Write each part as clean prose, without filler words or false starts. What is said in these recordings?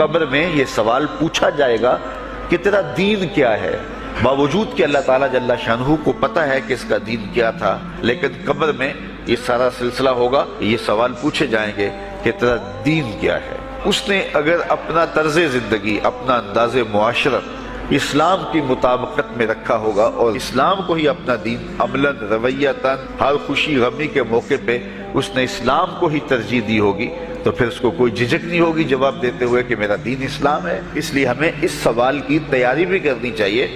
قبر میں یہ سوال پوچھا جائے گا کہ تیرا دین کیا ہے، باوجود کہ اللہ تعالیٰ جل شانہ کو پتہ ہے کہ اس کا دین کیا تھا، لیکن قبر میں یہ سارا سلسلہ ہوگا، یہ سوال پوچھے جائیں گے کہ تیرا دین کیا ہے۔ اس نے اگر اپنا طرز زندگی، اپنا انداز معاشرت اسلام کی مطابقت میں رکھا ہوگا اور اسلام کو ہی اپنا دین عملاً رویتاً ہر خوشی غمی کے موقع پہ اس نے اسلام کو ہی ترجیح دی ہوگی، تو پھر اس کو کوئی جھجک نہیں ہوگی جواب دیتے ہوئے کہ میرا دین اسلام ہے۔ اس لیے ہمیں اس سوال کی تیاری بھی کرنی چاہیے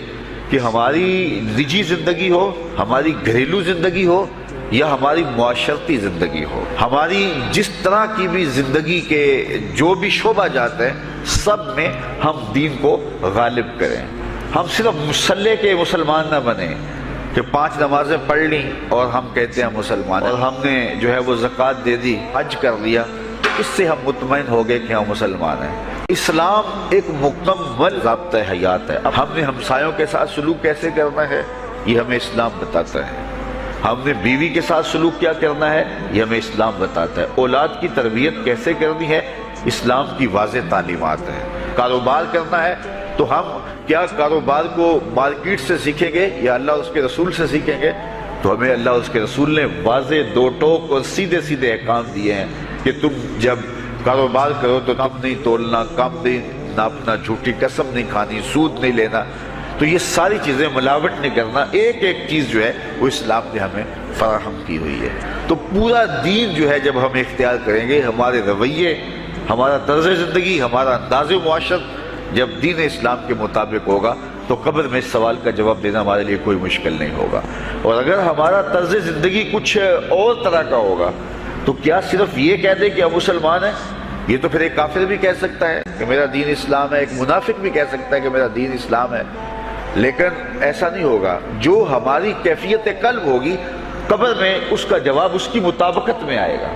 کہ ہماری نجی زندگی ہو، ہماری گھریلو زندگی ہو یا ہماری معاشرتی زندگی ہو، ہماری جس طرح کی بھی زندگی کے جو بھی شعبہ جات ہیں، سب میں ہم دین کو غالب کریں۔ ہم صرف مسلح کے مسلمان نہ بنیں کہ 5 نمازیں پڑھ لیں اور ہم کہتے ہیں مسلمان، اور ہم نے جو ہے وہ زکوٰۃ دے دی، حج کر لیا، تو اس سے ہم مطمئن ہو گئے کہ ہم مسلمان ہیں۔ اسلام ایک مکمل ضابطۂ حیات ہے۔ اب ہم نے ہمسایوں کے ساتھ سلوک کیسے کرنا ہے، یہ ہمیں اسلام بتاتا ہے۔ ہم نے بیوی کے ساتھ سلوک کیا کرنا ہے، یہ ہمیں اسلام بتاتا ہے۔ اولاد کی تربیت کیسے کرنی ہے، اسلام کی واضح تعلیمات ہیں۔ کاروبار کرنا ہے تو ہم کیا کاروبار کو مارکیٹ سے سیکھیں گے یا اللہ اس کے رسول سے سیکھیں گے، تو ہمیں اللہ اس کے رسول نے واضح 2 ٹوک اور سیدھے سیدھے احکام دیے ہیں کہ تم جب کاروبار کرو تو کم نہیں تولنا، کم نہیں ناپنا، جھوٹی قسم نہیں کھانی، سود نہیں لینا، تو یہ ساری چیزیں ملاوٹ نہیں کرنا، ایک ایک چیز جو ہے وہ اسلام نے ہمیں فراہم کی ہوئی ہے۔ تو پورا دین جو ہے جب ہم اختیار کریں گے، ہمارے رویے، ہمارا طرز زندگی، ہمارا انداز معاشرت جب دین اسلام کے مطابق ہوگا تو قبر میں اس سوال کا جواب دینا ہمارے لیے کوئی مشکل نہیں ہوگا۔ اور اگر ہمارا طرز زندگی کچھ اور طرح کا ہوگا تو کیا صرف یہ کہہ دے کہ ہم مسلمان ہیں؟ یہ تو پھر ایک کافر بھی کہہ سکتا ہے کہ میرا دین اسلام ہے، ایک منافق بھی کہہ سکتا ہے کہ میرا دین اسلام ہے، لیکن ایسا نہیں ہوگا۔ جو ہماری کیفیت قلب ہوگی، قبر میں اس کا جواب اس کی مطابقت میں آئے گا۔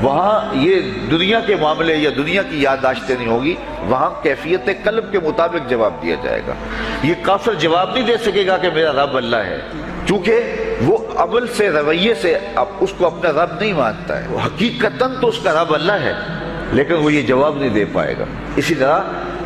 وہاں یہ دنیا کے معاملے یا دنیا کی یادداشتیں نہیں ہوگی، وہاں کیفیت قلب کے مطابق جواب دیا جائے گا۔ یہ کافر جواب نہیں دے سکے گا کہ میرا رب اللہ ہے، چونکہ وہ عمل سے، رویے سے اس کو اپنا رب نہیں مانتا ہے۔ وہ حقیقتاً تو اس کا رب اللہ ہے، لیکن وہ یہ جواب نہیں دے پائے گا۔ اسی طرح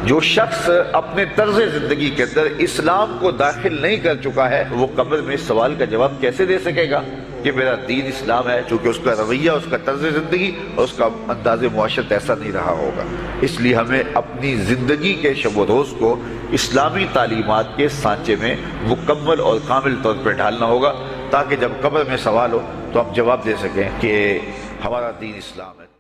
جو شخص اپنے طرز زندگی کے اندر اسلام کو داخل نہیں کر چکا ہے، وہ قبر میں اس سوال کا جواب کیسے دے سکے گا کہ میرا دین اسلام ہے، چونکہ اس کا رویہ، اس کا طرز زندگی اور اس کا انداز معاشرت ایسا نہیں رہا ہوگا۔ اس لیے ہمیں اپنی زندگی کے شب و روز کو اسلامی تعلیمات کے سانچے میں مکمل اور کامل طور پر ڈھالنا ہوگا، تاکہ جب قبر میں سوال ہو تو ہم جواب دے سکیں کہ ہمارا دین اسلام ہے۔